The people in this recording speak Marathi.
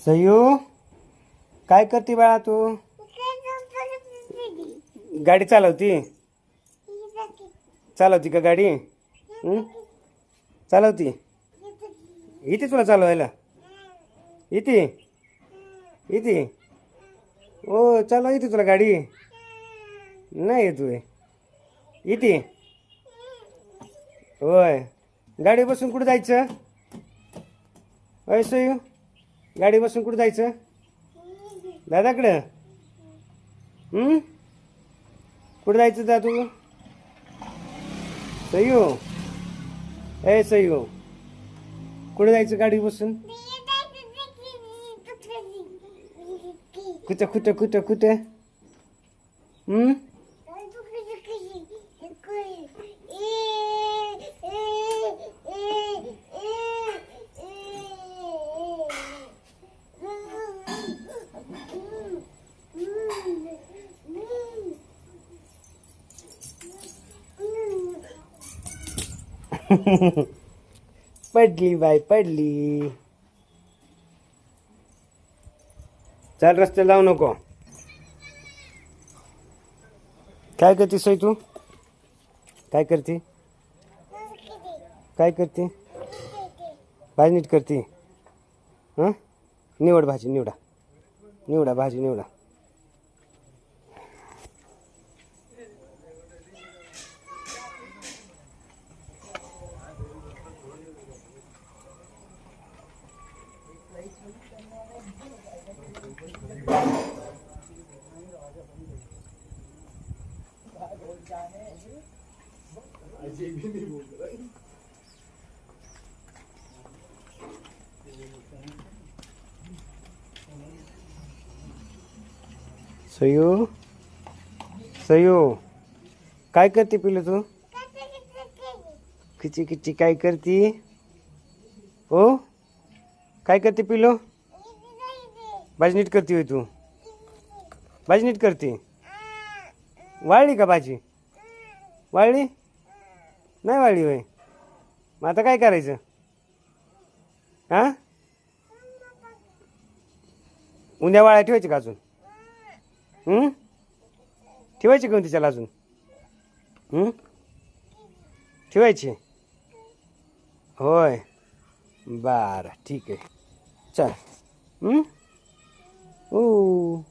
सयू काय करते बाळा तू? गाडी चालवती? चालवती का गाडी? चालवती? इथे तुला चालवायला इथे इथे? ओ चालवा इथे तुला गाडी नाही येत होय इथे? होय गाडी बसून कुठं जायचं? अय सयू गाडी बसून कुठं जायचं? दादाकडं? कुठं जायचं दा तू? सयू ए सयू कुठं जायचं गाडी बसून? कुठं कुठं कुठं कुठं? पडली बाई पडली. चल रस्त्याला जाऊ नको. काय करते सई तू? काय करते? काय करते? भाजी नीट करते? हां निवड भाजी निवडा निवडा भाजी निवडा. सयू सयू काय करते पिलू तू? किची किची काय करते? हो काय करते पिलू? भाजी नीट करते होय तू? भाजी नीट करते? वाळली का भाजी? वाळली नाही वाळली होय? मग आता काय करायचं? हां उद्या वाळ्या ठेवायची का अजून? ठेवायची का तिच्याला अजून? ठेवायची होय बरं ठीक आहे चल. ओ